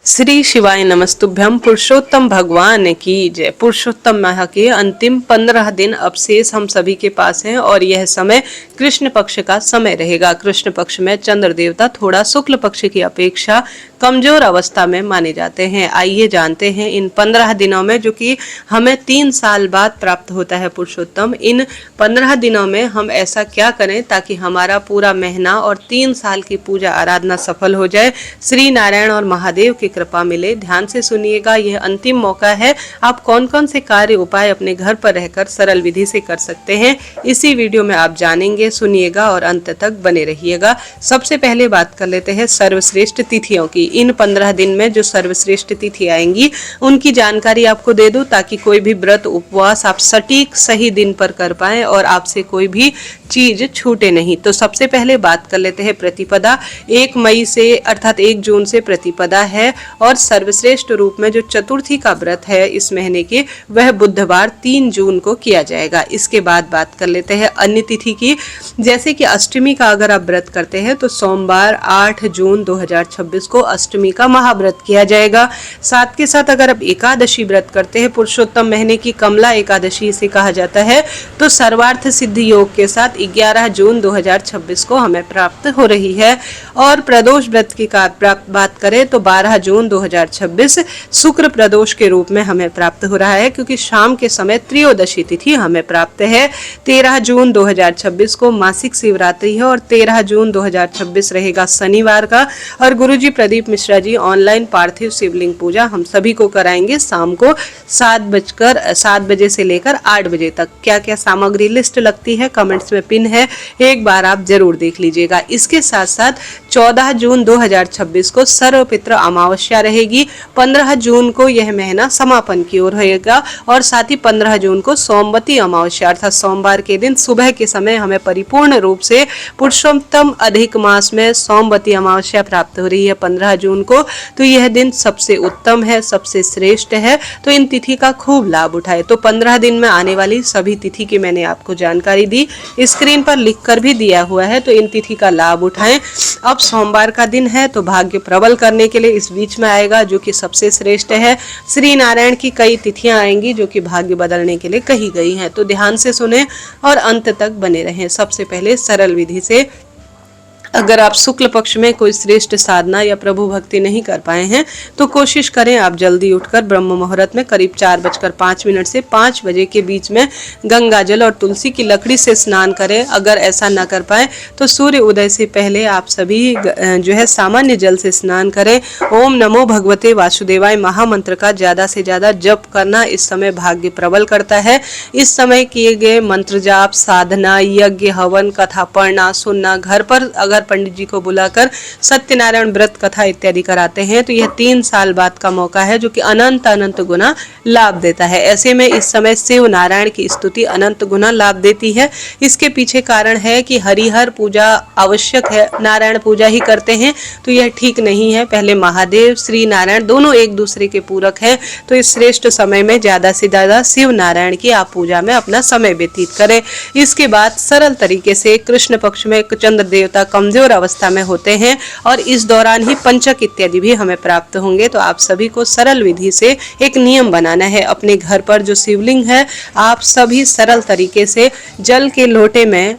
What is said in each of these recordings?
श्री शिवाय नमस्तुभ्यम। पुरुषोत्तम भगवान की जय। पुरुषोत्तम माह के अंतिम 15 दिन अब शेष हम सभी के पास हैं और यह समय कृष्ण पक्ष का समय रहेगा। कृष्ण पक्ष में चंद्र देवता थोड़ा शुक्ल पक्ष की अपेक्षा कमजोर अवस्था में माने जाते हैं। आइए जानते हैं इन 15 दिनों में, जो कि हमें 3 साल बाद प्राप्त होता है पुरुषोत्तम, इन 15 दिनों में हम ऐसा क्या करें ताकि हमारा पूरा महीना और 3 साल की पूजा आराधना सफल हो जाए, श्री नारायण और महादेव की कृपा मिले। ध्यान से सुनिएगा, यह अंतिम मौका है। आप कौन कौन से कार्य उपाय अपने घर पर रहकर सरल विधि से कर सकते हैं, इसी वीडियो में आप जानेंगे। सुनिएगा और अंत तक बने रहिएगा। सबसे पहले बात कर लेते हैं सर्वश्रेष्ठ तिथियों की। इन 15 दिन में जो सर्वश्रेष्ठ तिथि आएंगी उनकी जानकारी आपको दे दूं ताकि कोई भी व्रत उपवास आप सटीक सही दिन पर कर पाएं और आपसे कोई भी चीज छूटे नहीं। तो सबसे पहले बात कर लेते हैं प्रतिपदा। 1 मई से अर्थात 1 जून से प्रतिपदा है और सर्वश्रेष्ठ रूप में जो चतुर्थी का व्रत है इस महीने के, वह बुधवार 3 जून को किया जाएगा। इसके बाद बात कर लेते हैं अन्य तिथि की। जैसे कि अष्टमी का अगर आप व्रत करते हैं तो सोमवार 8 जून 2026 को अष्टमी का महाव्रत किया जाएगा। साथ के साथ अगर आप एकादशी व्रत करते हैं, पुरुषोत्तम महीने की कमला एकादशी इसे कहा जाता है, तो सर्वार्थ सिद्धि योग के साथ 11 जून 2026 को हमें प्राप्त हो रही है। और प्रदोष व्रत की बात करें तो 12 जून 2026 शुक्र प्रदोष के रूप में हमें प्राप्त हो रहा है, क्योंकि शाम के समय त्रयोदशी तिथि हमें प्राप्त है। 13 जून 2026 को मासिक शिवरात्रि है और 13 जून 2026 रहेगा शनिवार का। और गुरुजी प्रदीप मिश्रा जी ऑनलाइन पार्थिव शिवलिंग पूजा हम सभी को कराएंगे शाम को 7 बजे से लेकर 8 बजे तक। क्या क्या सामग्री लिस्ट लगती है कमेंट्स में पिन है, एक बार आप जरूर देख लीजिएगा। इसके साथ साथ 14 जून 2026 को सर्वपित्र अमावस्या रहेगी। 15 जून को यह महीना समापन की ओर रहेगा और साथ ही 15 जून को सोमवती अमावस्या अर्थात सोमवार के दिन सुबह के समय हमें परिपूर्ण रूप से पुरुषोत्तम अधिक मास में सोमवती अमावस्या प्राप्त हो रही है 15 जून को। तो यह दिन सबसे उत्तम है, सबसे श्रेष्ठ है, तो इन तिथि का खूब लाभ उठाए। तो 15 दिन में आने वाली सभी तिथि की मैंने आपको जानकारी दी, स्क्रीन पर लिख कर भी दिया हुआ है, तो इन तिथि का लाभ उठाएं। अब सोमवार का दिन है तो भाग्य प्रबल करने के लिए इस बीच में आएगा, जो कि सबसे श्रेष्ठ है। श्री नारायण की कई तिथियां आएंगी जो कि भाग्य बदलने के लिए कही गई हैं, तो ध्यान से सुने और अंत तक बने रहें। सबसे पहले सरल विधि से, अगर आप शुक्ल पक्ष में कोई श्रेष्ठ साधना या प्रभु भक्ति नहीं कर पाए हैं तो कोशिश करें आप जल्दी उठकर ब्रह्म मुहूर्त में करीब 4:05 से 5 बजे के बीच में गंगा जल और तुलसी की लकड़ी से स्नान करें। अगर ऐसा ना कर पाए तो सूर्य उदय से पहले आप सभी जो है सामान्य जल से स्नान करें। ओम नमो भगवते वासुदेवाय महामंत्र का ज्यादा से ज्यादा जप करना इस समय भाग्य प्रबल करता है। इस समय किए गए मंत्र जाप, साधना, यज्ञ, हवन, कथा पढ़ना, सुनना, घर पर अगर पंडित जी को बुलाकर सत्यनारायण व्रत कथा इत्यादि कराते हैं तो यह 3 साल बाद का मौका है, जो कि अनंत अनंत गुना लाभ देता है। ऐसे में इस समय शिव नारायण की स्तुति अनंत गुना लाभ देती है। इसके पीछे कारण है कि हरिहर पूजा आवश्यक है, नारायण पूजा ही करते हैं तो यह ठीक नहीं है। पहले महादेव, श्री नारायण दोनों एक दूसरे के पूरक हैं, तो इस श्रेष्ठ समय में ज्यादा से ज्यादा शिव नारायण की आप पूजा में अपना समय व्यतीत करें। इसके बाद सरल तरीके से कृष्ण पक्ष में चंद्र देवता कमजोर अवस्था में होते हैं और इस दौरान ही पंचक इत्यादि भी हमें प्राप्त होंगे, तो आप सभी को सरल विधि से एक नियम बनाना है। अपने घर पर जो शिवलिंग है आप सभी सरल तरीके से जल के लोटे में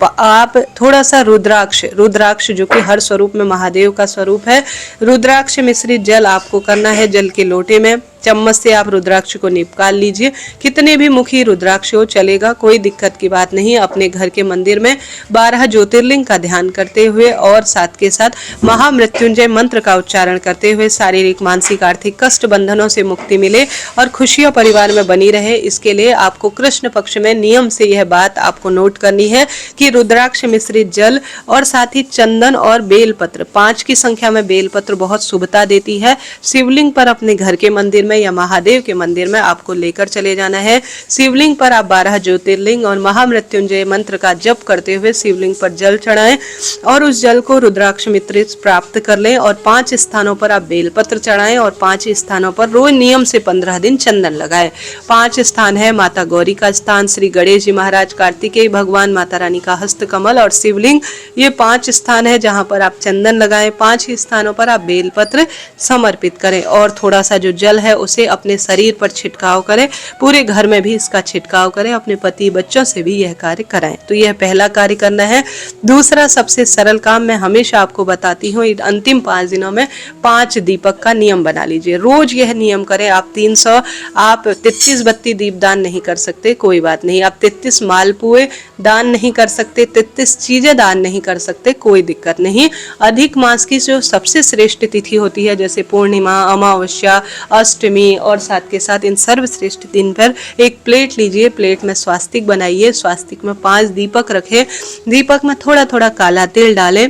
आप थोड़ा सा रुद्राक्ष जो कि हर स्वरूप में महादेव का स्वरूप है, रुद्राक्ष मिश्रित जल आपको करना है। जल के लोटे में चम्मच से आप रुद्राक्ष को निकाल लीजिए। कितने भी मुखी रुद्राक्ष हो चलेगा, कोई दिक्कत की बात नहीं। अपने घर के मंदिर में 12 ज्योतिर्लिंग का ध्यान करते हुए और साथ के साथ महामृत्युंजय मंत्र का उच्चारण करते हुए शारीरिक, मानसिक, आर्थिक कष्ट बंधनों से मुक्ति मिले और खुशियां परिवार में बनी रहे, इसके लिए आपको कृष्ण पक्ष में नियम से यह बात आपको नोट करनी है कि रुद्राक्ष मिश्रित जल और साथ ही चंदन और बेलपत्र, 5 की संख्या में बेलपत्र बहुत शुभता देती है। शिवलिंग पर अपने घर के मंदिर में में या महादेव के मंदिर में आपको लेकर चले जाना है। शिवलिंग पर आप 12 ज्योतिर्लिंग और महामृत्युंजय मंत्र का जप करते हुए शिवलिंग पर जल चढ़ाएं और उस जल को रुद्राक्ष मित्र प्राप्त कर लें और 5 स्थानों पर आप बेलपत्र चढ़ाएं और 5 स्थानों पर रोज नियम से 15 दिन चंदन लगाएं। 5 स्थान है माता गौरी का स्थान, श्री गणेश जी महाराज, कार्तिकेय भगवान, माता रानी का हस्तकमल और शिवलिंग। ये 5 स्थान है जहां पर आप चंदन लगाएं। 5 ही स्थानों पर आप बेलपत्र समर्पित करें और थोड़ा सा जो जल है उसे अपने शरीर पर छिड़काव करें। पूरे घर में भी इसका छिड़काव करें। अपने पति बच्चों से भी यह कार्य कराएं। तो यह पहला कार्य करना है। दूसरा सबसे सरल काम मैं हमेशा आपको बताती हूँ, अंतिम 5 दिनों में 5 दीपक का नियम बना लीजिए। रोज यह नियम करें। आप 300 आप 33 बत्ती दीप दान नहीं कर सकते, कोई बात नहीं। आप 33 मालपुए दान नहीं कर सकते, 33 चीजें दान नहीं कर सकते, कोई दिक्कत नहीं। अधिक मास की जो सबसे श्रेष्ठ तिथि होती है, जैसे पूर्णिमा, अमावस्या, अष्टमी और साथ के साथ इन सर्वश्रेष्ठ दिन पर एक प्लेट लीजिए। प्लेट में स्वास्तिक बनाइए। स्वास्तिक में 5 दीपक रखें। दीपक में थोड़ा थोड़ा काला तिल डालें,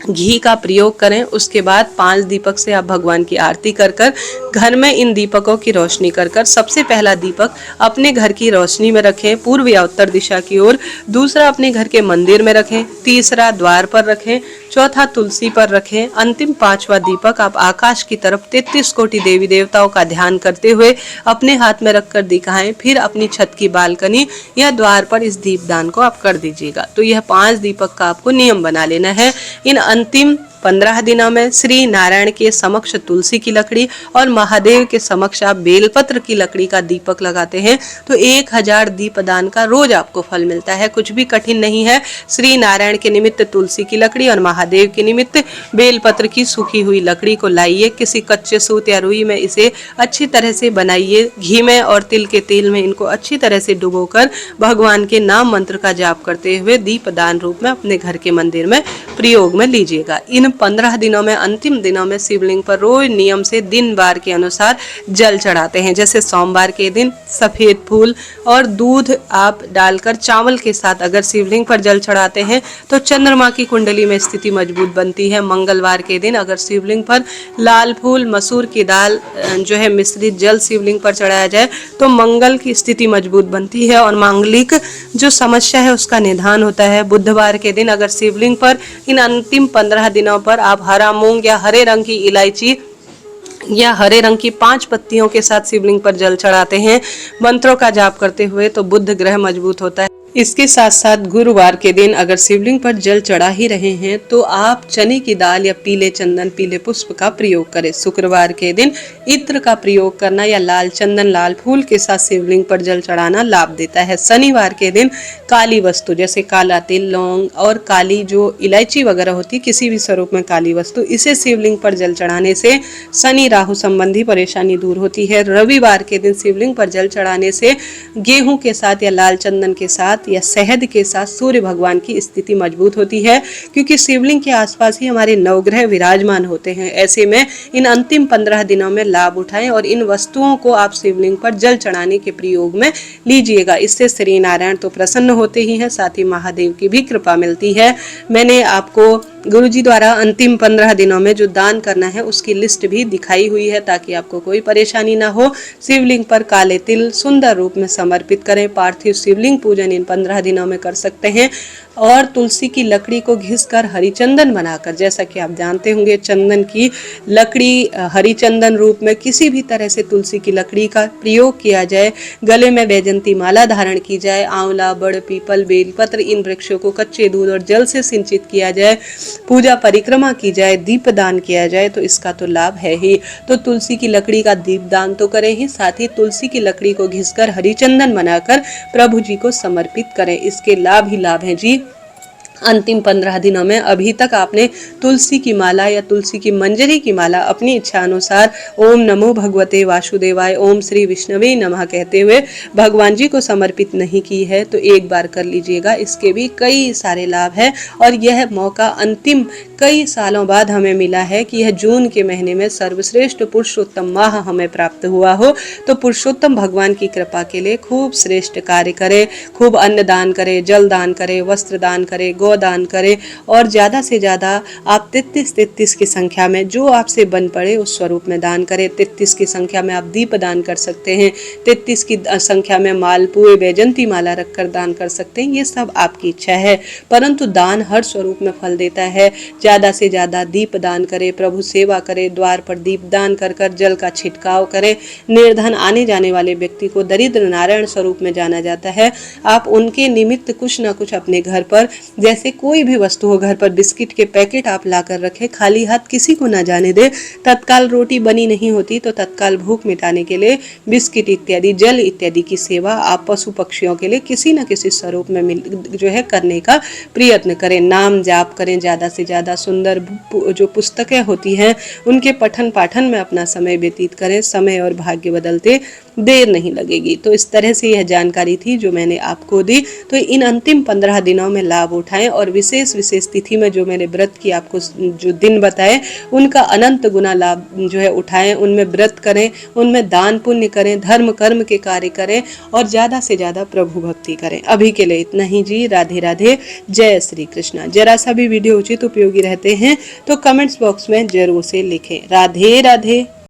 घी का प्रयोग करें। उसके बाद 5 दीपक से आप भगवान की आरती कर कर घर में इन दीपकों की रोशनी कर कर सबसे पहला दीपक अपने घर की रोशनी में रखें, पूर्व या उत्तर दिशा की ओर। दूसरा अपने घर के मंदिर में रखें। तीसरा द्वार पर रखें। चौथा तुलसी पर रखें। अंतिम 5वां दीपक आप आकाश की तरफ 33 कोटि देवी देवताओं का ध्यान करते हुए अपने हाथ में रखकर दिखाएं। फिर अपनी छत की बालकनी या द्वार पर इस दीपदान को आप कर दीजिएगा। तो यह 5 दीपक का आपको नियम बना लेना है। इन अंतिम 15 दिनों में श्री नारायण के समक्ष तुलसी की लकड़ी और महादेव के समक्ष आप बेलपत्र की लकड़ी का दीपक लगाते हैं तो 1000 दीपदान का रोज आपको फल मिलता है। कुछ भी कठिन नहीं है। श्री नारायण के निमित्त तुलसी की लकड़ी और महादेव के निमित्त बेलपत्र की सूखी हुई लकड़ी को लाइए। किसी कच्चे सूत या रुई में इसे अच्छी तरह से बनाइए। घी में और तिल के तेल में इनको अच्छी तरह से डुबोकर भगवान के नाम मंत्र का जाप करते हुए दीपदान रूप में अपने घर के मंदिर में प्रयोग में लीजिएगा। इन 15 दिनों में अंतिम दिनों में शिवलिंग पर रोज नियम से दिन बार के अनुसार जल चढ़ाते हैं। जैसे सोमवार के दिन सफेद फूल और दूध आप डालकर चावल के साथ अगर शिवलिंग पर जल चढ़ाते हैं तो चंद्रमा की कुंडली में स्थिति मजबूत बनती है। मंगलवार के दिन अगर शिवलिंग पर लाल फूल, मसूर की दाल जो है मिश्रित जल शिवलिंग पर चढ़ाया जाए तो मंगल की स्थिति मजबूत बनती है और मांगलिक जो समस्या है उसका निदान होता है। बुधवार के दिन अगर शिवलिंग पर इन अंतिम 15 दिनों पर आप हरा मूंग या हरे रंग की इलायची या हरे रंग की 5 पत्तियों के साथ शिवलिंग पर जल चढ़ाते हैं मंत्रों का जाप करते हुए तो बुध ग्रह मजबूत होता है। इसके साथ साथ गुरुवार के दिन अगर शिवलिंग पर जल चढ़ा ही रहे हैं तो आप चने की दाल या पीले चंदन, पीले पुष्प का प्रयोग करें। शुक्रवार के दिन इत्र का प्रयोग करना या लाल चंदन, लाल फूल के साथ शिवलिंग पर जल चढ़ाना लाभ देता है। शनिवार के दिन काली वस्तु जैसे काला तिल, लौंग और काली जो इलायची वगैरह होती है, किसी भी स्वरूप में काली वस्तु, इसे शिवलिंग पर जल चढ़ाने से शनि राहु संबंधी परेशानी दूर होती है। रविवार के दिन शिवलिंग पर जल चढ़ाने से गेहूं के साथ या लाल चंदन के साथ या शहद के साथ सूर्य भगवान की स्थिति मजबूत होती है क्योंकि शिवलिंग के आसपास ही हमारे नवग्रह विराजमान होते हैं। ऐसे में इन अंतिम 15 दिनों में लाभ उठाएं और इन वस्तुओं को आप शिवलिंग पर जल चढ़ाने के प्रयोग में लीजिएगा। इससे श्री नारायण तो प्रसन्न होते ही हैं, साथ ही महादेव की भी कृपा मिलती है। मैंने आपको गुरुजी द्वारा अंतिम 15 दिनों में जो दान करना है उसकी लिस्ट भी दिखाई हुई है ताकि आपको कोई परेशानी ना हो। शिवलिंग पर काले तिल सुंदर रूप में समर्पित करें। पार्थिव शिवलिंग पूजन इन 15 दिनों में कर सकते हैं और तुलसी की लकड़ी को घिसकर हरी चंदन बनाकर, जैसा कि आप जानते होंगे चंदन की लकड़ी हरी चंदन रूप में किसी भी तरह से तुलसी की लकड़ी का प्रयोग किया जाए। गले में वैजंती माला धारण की जाए। आंवला, बड़, पीपल, बेलपत्र इन वृक्षों को कच्चे दूध और जल से सिंचित किया जाए। पूजा परिक्रमा की जाए, दीपदान किया जाए तो इसका तो लाभ है ही। तो तुलसी की लकड़ी का दीपदान तो करें ही, साथ ही तुलसी की लकड़ी को घिसकर हरी चंदन बनाकर प्रभु जी को समर्पित करें। इसके लाभ ही लाभ हैं जी। अंतिम 15 दिनों में अभी तक आपने तुलसी की माला या तुलसी की मंजरी की माला अपनी इच्छा अनुसार ओम नमो भगवते वासुदेवाय, ओम श्री विष्णवे नमः कहते हुए भगवान जी को समर्पित नहीं की है तो एक बार कर लीजिएगा। इसके भी कई सारे लाभ है और यह मौका अंतिम कई सालों बाद हमें मिला है कि यह जून के महीने में सर्वश्रेष्ठ पुरुषोत्तम माह हमें प्राप्त हुआ हो। तो पुरुषोत्तम भगवान की कृपा के लिए खूब श्रेष्ठ कार्य करे, खूब अन्न दान करे, जल दान करे, वस्त्र दान करे, 100 दान करें और ज़्यादा से ज़्यादा आप 33 की संख्या में जो आपसे बन पड़े उस स्वरूप में दान करें। 33 की संख्या में आप दीप दान कर सकते हैं, 33 की संख्या में मालपुए वैजंती माला रखकर दान कर सकते हैं, ये सब आपकी इच्छा है। परंतु दान हर स्वरूप में फल देता है। ज़्यादा से ज़्यादा दीप दान करें, प्रभु सेवा करें, द्वार पर दीप दान कर कर जल का छिड़काव करें। निर्धन आने जाने वाले व्यक्ति को दरिद्र नारायण स्वरूप में जाना जाता है। आप उनके निमित्त कुछ ना कुछ अपने घर पर, जैसे कोई भी वस्तु हो, घर पर बिस्किट के पैकेट आप लाकर रखें, खाली हाथ किसी को ना जाने दे। तत्काल रोटी बनी नहीं होती तो तत्काल भूख मिटाने के लिए बिस्किट इत्यादि, जल इत्यादि की सेवा आप पशु पक्षियों के लिए किसी न किसी स्वरूप में जो है करने का प्रयत्न करें। नाम जाप करें, ज़्यादा से ज़्यादा सुंदर जो पुस्तकें होती हैं उनके पठन पाठन में अपना समय व्यतीत करें। समय और भाग्य बदलते देर नहीं लगेगी। तो इस तरह से यह जानकारी थी जो मैंने आपको दी। तो इन अंतिम 15 दिनों में लाभ उठाएं और विशेष विशेष तिथि में जो मैंने व्रत की आपको जो दिन बताए उनका अनंत गुना लाभ जो है उठाएं, उनमें व्रत करें, उनमें दान पुण्य करें, धर्म कर्म के कार्य करें और ज़्यादा से ज़्यादा प्रभु भक्ति करें। अभी के लिए इतना ही जी। राधे राधे, जय श्री कृष्णा। जरा सा भी वीडियो उचित उपयोगी रहते हैं तो कमेंट्स बॉक्स में जरूर से लिखें। राधे राधे।